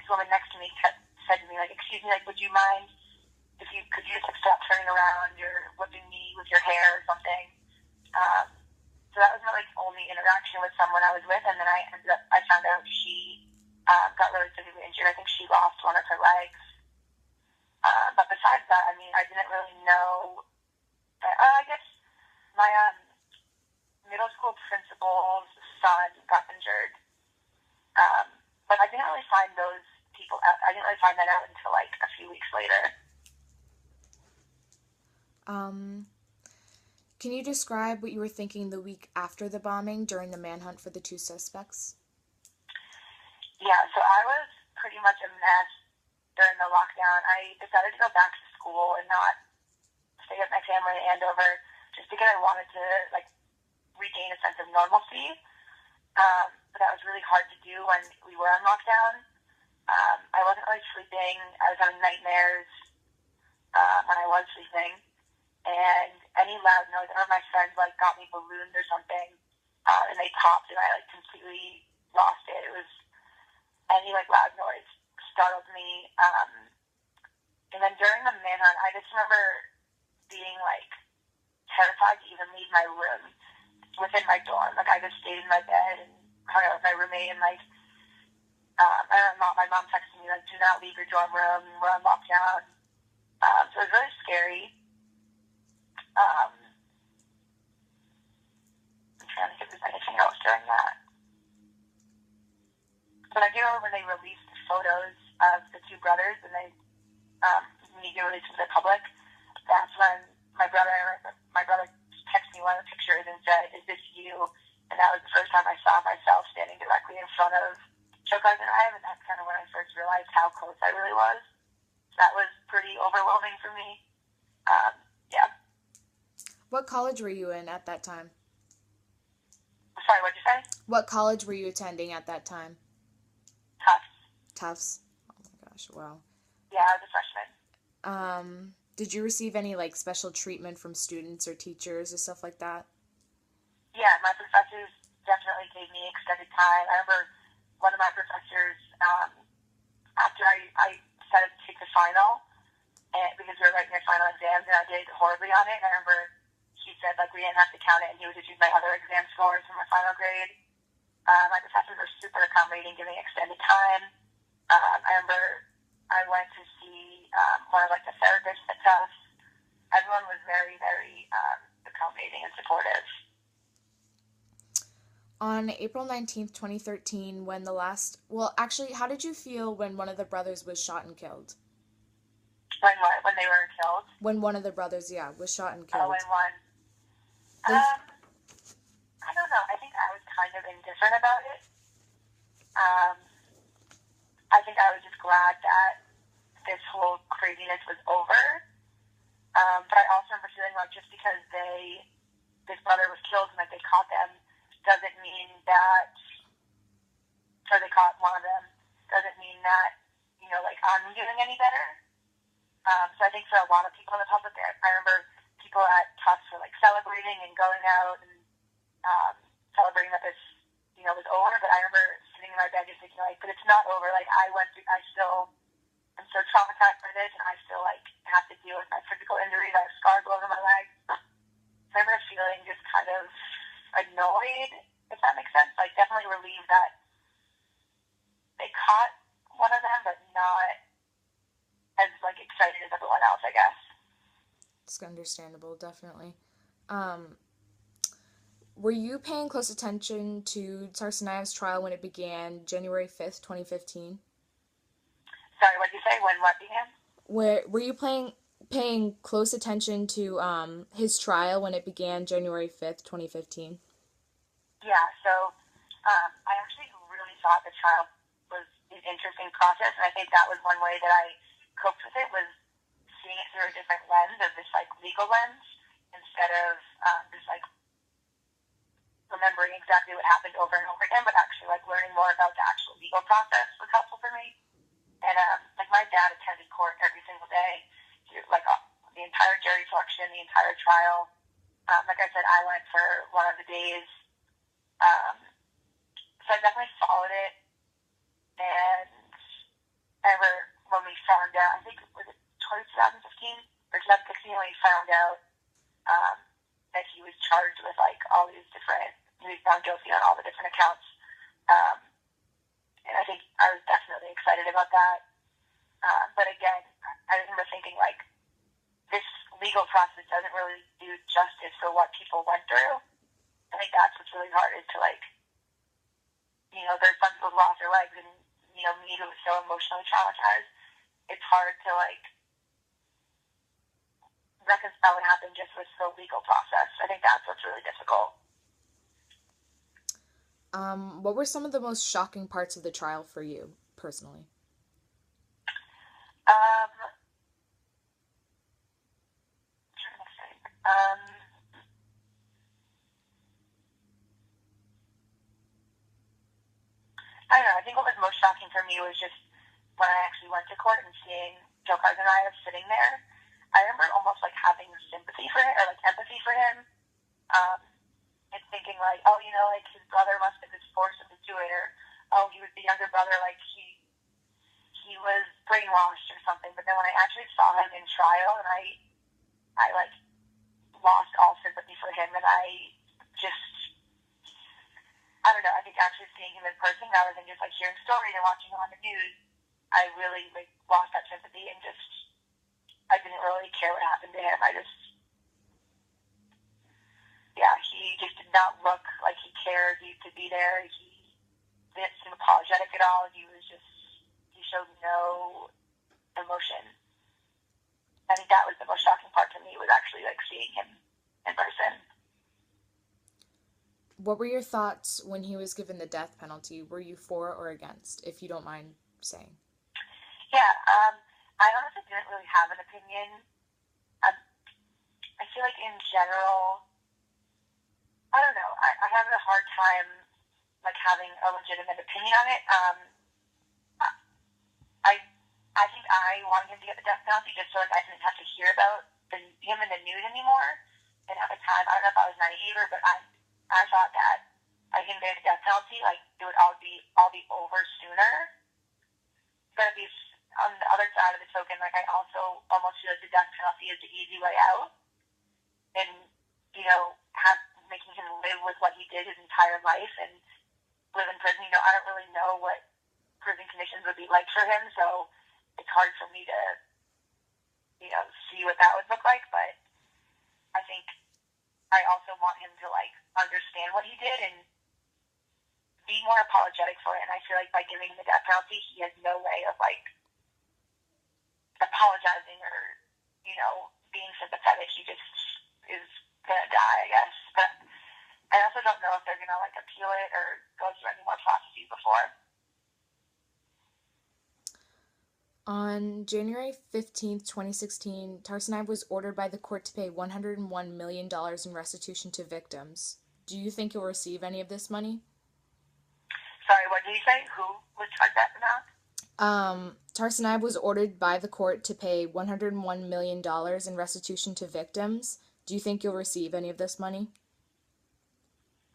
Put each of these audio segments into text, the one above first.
woman next to me said to me, like, excuse me, like, would you mind could you just like, stop turning around? You're whipping me with your hair or something. So that was my like only interaction with someone I was with, and then I found out she got really physically injured. I think she lost one of her legs. But besides that, I mean, I didn't really know. I guess my middle school principal's son got injured, but I didn't really find those people out. I didn't really find that out until like a few weeks later. Can you describe what you were thinking the week after the bombing during the manhunt for the 2 suspects? Yeah, so I was pretty much a mess during the lockdown. I decided to go back to school and not stay with my family in Andover just because I wanted to like regain a sense of normalcy. But that was really hard to do when we were on lockdown. I wasn't really sleeping. I was having nightmares when I was sleeping. And any loud noise, one of my friends like got me balloons or something, and they popped, and I like completely lost it. It was any like loud noise startled me. And then during the manhunt, I just remember being like terrified to even leave my room within my dorm. Like I just stayed in my bed and hung out with my roommate, and like my mom texted me like, "Do not leave your dorm room. We're on lockdown." So it was really scary. I'm trying to think if there's anything else during that. But I do remember when they released the photos of the 2 brothers and they media released to the public. That's when my brother texted me one of the pictures and said, "Is this you?" And that was the first time I saw myself standing directly in front of Joe Cousin and I, and that's kind of when I first realized how close I really was. So that was pretty overwhelming for me. Yeah. What college were you in at that time? Sorry, what'd you say? What college were you attending at that time? Tufts. Oh my gosh, wow. Yeah, I was a freshman. Did you receive any like special treatment from students or teachers or stuff like that? Yeah, my professors definitely gave me extended time. I remember one of my professors, after I decided to take the final, and because we were writing our final exams, and I did horribly on it. And I remember he said like we didn't have to count it, and he would just use my other exam scores for my final grade. My professors were super accommodating, giving extended time. I remember I went to see one of like the therapists at Tufts. Everyone was very, very accommodating and supportive. On April 19th, 2013, when the last... Well, actually, how did you feel when one of the brothers was shot and killed? When what? When they were killed? When one of the brothers, was shot and killed. Oh, when one. I don't know. I think I was kind of indifferent about it. I think I was just glad that this whole craziness was over. But I also remember feeling like just because this brother was killed and that they caught them doesn't mean that, or they caught one of them, doesn't mean that, like I'm doing any better. So I think for a lot of people in the public, I remember people at Tufts were like celebrating and going out and celebrating that this, was over. But I remember sitting in my bed just thinking like, but it's not over. Like I'm so traumatized by this, and I still like have to deal with my physical injuries. I have scars all over my legs. So I remember feeling just kind of annoyed, if that makes sense. Like definitely relieved that they caught one of them, but not as like excited as everyone else, I guess. It's understandable, definitely. Were you paying close attention to Tsarnaev's trial when it began January 5th, 2015? Sorry, what did you say? When what began? Were you paying close attention to his trial when it began January 5th, 2015? Yeah, so I actually really thought the trial was an interesting process, and I think that was one way that I coped with it, was seeing it through a different lens, of this like legal lens, instead of just like remembering exactly what happened over and over again, but actually like learning more about the actual legal process was helpful for me. And like my dad attended court every single day, like the entire jury selection, the entire trial. Like I said, I went for one of the days. So I definitely followed it, and I think, was it 2015 or 2016 when he found out that he was charged with like all these different, he was found guilty on all the different accounts. And I think I was definitely excited about that. But again, I remember thinking like this legal process doesn't really do justice for what people went through. I think that's what's really hard is to like, you know, there's some people who lost their legs and, you know, me who was so emotionally traumatized. It's hard to like reconcile what happened just with the legal process. I think that's what's really difficult. What were some of the most shocking parts of the trial for you, personally? Trying to think. I don't know. I think what was most shocking for me was just when I actually went to court and seeing Joe Carson sitting there. I remember almost like having sympathy for him or like empathy for him, and thinking like, oh, you know, like his brother must have been forced into it, or oh, he was the younger brother, like he was brainwashed or something. But then when I actually saw him in trial, and I like lost all sympathy for him, and I just, I don't know. I think actually seeing him in person rather than just like hearing stories and watching him on the news, I really like lost that sympathy and just I didn't really care what happened to him. Yeah, he just did not look like he cared to be there. He didn't seem apologetic at all. He showed no emotion. I think that was the most shocking part to me was actually like seeing him in person. What were your thoughts when he was given the death penalty? Were you for or against, if you don't mind saying? Yeah, I honestly didn't really have an opinion. I feel like in general, I don't know. I have a hard time like having a legitimate opinion on it. I think I wanted him to get the death penalty just so like I didn't have to hear about him in the news anymore. And at the time, I don't know if I was naive or, but I thought that I can get the death penalty, like it would all be over sooner. But at least on the other side of the token, like I also almost feel like the death penalty is the easy way out, and you know, making him live with what he did his entire life and live in prison. You know, I don't really know what prison conditions would be like for him, so it's hard for me to, you know, see what that would look like. But I think I also want him to like understand what he did and be more apologetic for it. And I feel like by giving him the death penalty, he has no way of like apologizing or, you know, being sympathetic. He just is gonna die, I guess. But I also don't know if they're gonna like appeal it or go through any more processes before. On January 15th, 2016, Tarsonav was ordered by the court to pay $101 million in restitution to victims. Do you think you'll receive any of this money? Sorry, what did you say? Who was charged that amount? Tarsonav was ordered by the court to pay $101 million in restitution to victims. Do you think you'll receive any of this money?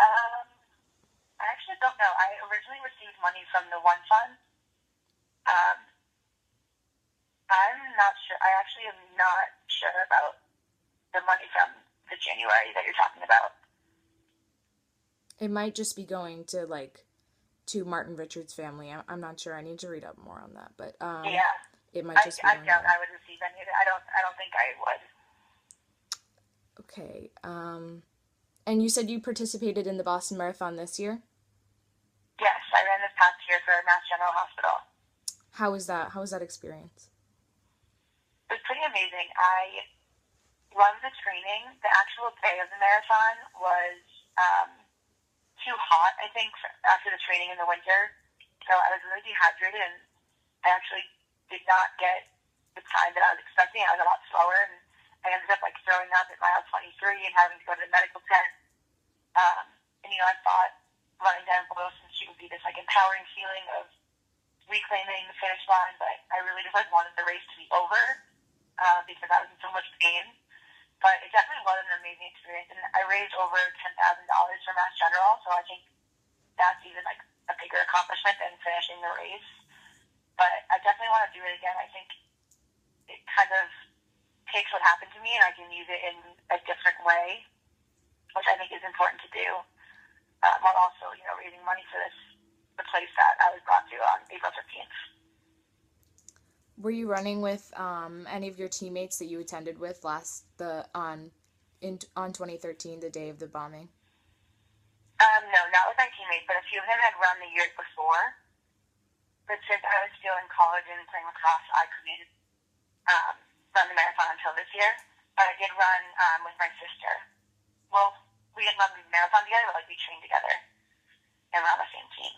I actually don't know. I originally received money from the One Fund. I'm not sure. I actually am not sure about the money from the January that you're talking about. It might just be going to Martin Richards' family. I'm not sure. I need to read up more on that, but yeah, it might just be. I doubt I would receive any of it. I don't think I would. Okay. And you said you participated in the Boston Marathon this year? Yes, I ran this past year for Mass General Hospital. How was that? How was that experience? It was pretty amazing. I loved the training. The actual day of the marathon was too hot, I think, after the training in the winter. So I was really dehydrated, and I actually did not get the time that I was expecting. I was a lot slower, and I ended up throwing up at mile 23 and having to go to the medical tent. And I thought running down Boylston Street would be this empowering feeling of reclaiming the finish line, but I really just wanted the race to be over because I was in so much pain. But it definitely was an amazing experience, and I raised over $10,000 for Mass General, so I think that's even a bigger accomplishment than finishing the race. But I definitely want to do it again. I think kind of takes what happened to me and I can use it in a different way, which I think is important to do, while also, raising money for the place that I was brought to on April 15th. Were you running with any of your teammates that you attended with on 2013, the day of the bombing? No, not with my teammates, but a few of them had run the year before. But since I was still in college and playing lacrosse, I couldn't run the marathon until this year. But I did run with my sister. Well, we didn't run the marathon together, but we trained together and we're on the same team.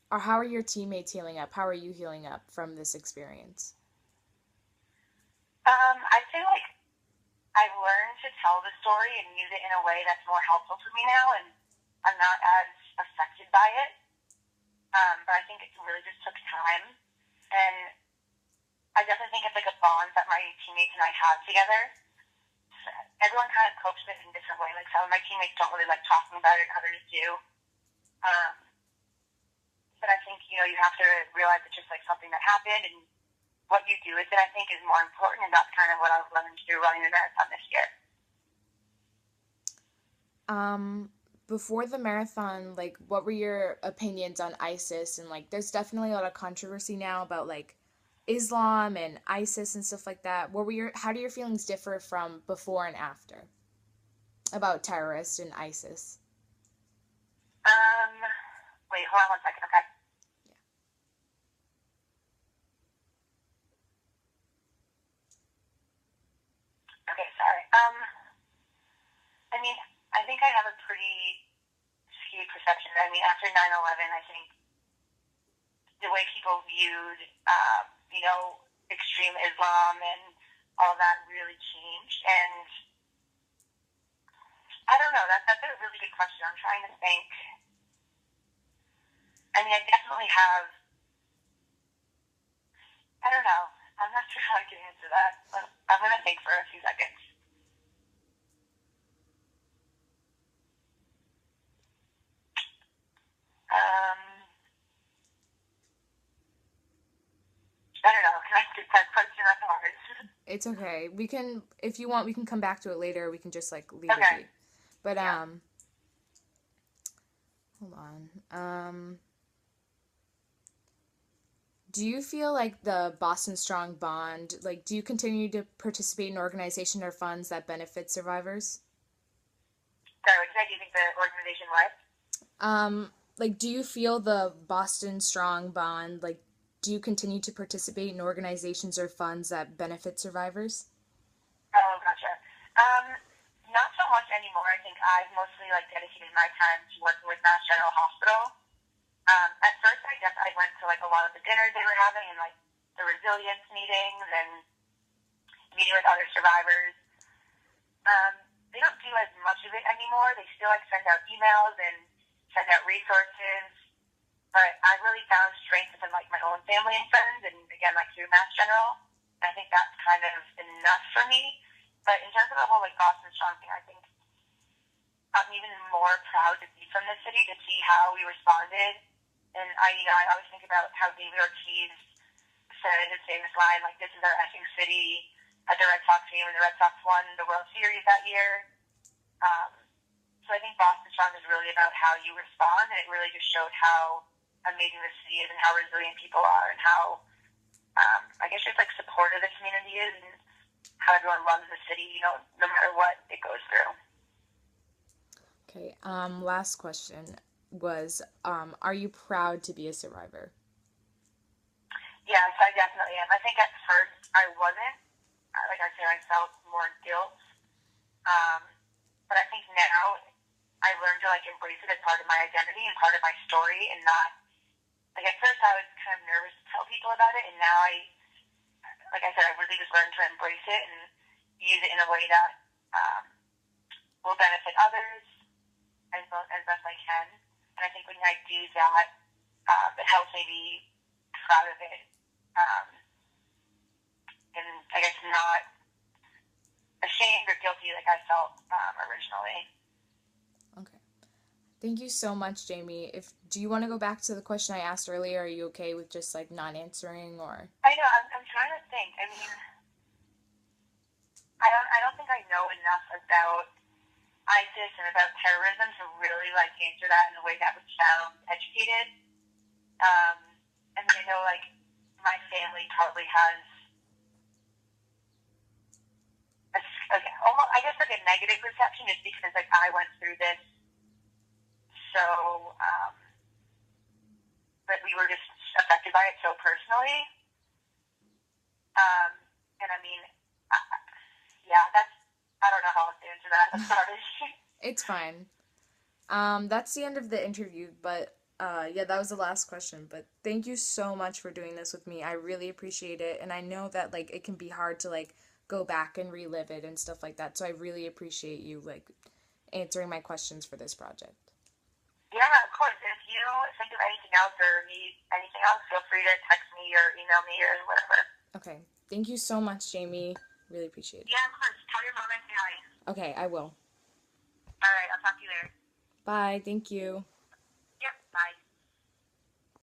Or how are your teammates healing up? How are you healing up from this experience? I feel like I've learned to tell the story and use it in a way that's more helpful for me now, and I'm not as affected by it. But I think it really just took time. And I definitely think it's like a bond that my teammates and I have together. Everyone kind of copes with it in a different way. Like some of my teammates don't really like talking about it, others do. But I think, you have to realize it's just like something that happened, and what you do with it, I think, is more important, and that's kind of what I've learned through running the marathon this year. Before the marathon, what were your opinions on ISIS? And, there's definitely a lot of controversy now about, Islam and ISIS and stuff like that. How do your feelings differ from before and after about terrorists and ISIS? Wait, hold on one second, okay? Yeah. Okay, sorry. I think I have a pretty skewed perception. After 9/11, I think the way people viewed, extreme Islam and all that really changed. And I don't know, that's a really good question. I'm trying to think. I definitely have, I don't know. I'm not sure how I can answer that. I'm going to think for a few seconds. I don't know. Can I get that question? That's hard. It's okay. If you want, we can come back to it later. We can just leave okay. it be. But yeah. Hold on. Do you feel like the Boston Strong Bond, do you continue to participate in organizations or funds that benefit survivors? Sorry, what did I do? You think the organization what? Do you feel the Boston Strong Bond, do you continue to participate in organizations or funds that benefit survivors? Oh, gotcha. Not so much anymore. I think I've mostly dedicated my time to working with Mass General Hospital. At first, I guess I went to a lot of the dinners they were having and the resilience meetings and meeting with other survivors. They don't do as much of it anymore. They still send out emails and send out resources. But I really found strength within my own family and friends, and again through Mass General. I think that's kind of enough for me. But in terms of the whole Boston Strong thing, I think I'm even more proud to be from this city to see how we responded. And I always think about how David Ortiz said his famous line, "This is our effing city," at the Red Sox game, and the Red Sox won the World Series that year. So I think Boston Strong is really about how you respond, and it really just showed how amazing the city is and how resilient people are and how, I guess, just supportive the community is and how everyone loves the city, no matter what it goes through. Okay, last question was, are you proud to be a survivor? Yes, I definitely am. I think at first I wasn't. Like I said, I felt more guilt. But I think now I learned to embrace it as part of my identity and part of my story, and not at first I was kind of nervous to tell people about it, and now like I said, I really just learned to embrace it and use it in a way that will benefit others as best I can. And I think when I do that, it helps me be proud of it, and I guess not ashamed or guilty like I felt originally. Okay. Thank you so much, Jamie. Do you want to go back to the question I asked earlier? Are you okay with just like not answering or? I know. I'm trying to think. I mean, I don't think I know enough about ISIS and about terrorism to really like answer that in a way that would sound educated. I mean, I know like my family probably has almost, I guess like a negative perception just because like I went through this, so but we were just affected by it so personally. Um, and I mean, yeah, I don't know how else to answer that. I'm sorry. It's fine. That's the end of the interview, but yeah, that was the last question. But thank you so much for doing this with me. I really appreciate it, and I know that like it can be hard to like go back and relive it and stuff like that. So I really appreciate you like answering my questions for this project. Yeah, of course. If you think of anything else or need anything else, feel free to text me or email me or whatever. Okay. Thank you so much, Jamie. Really appreciate it. Yeah, of course. Tell your mom I say hi. Okay, I will. All right, I'll talk to you later. Bye. Thank you.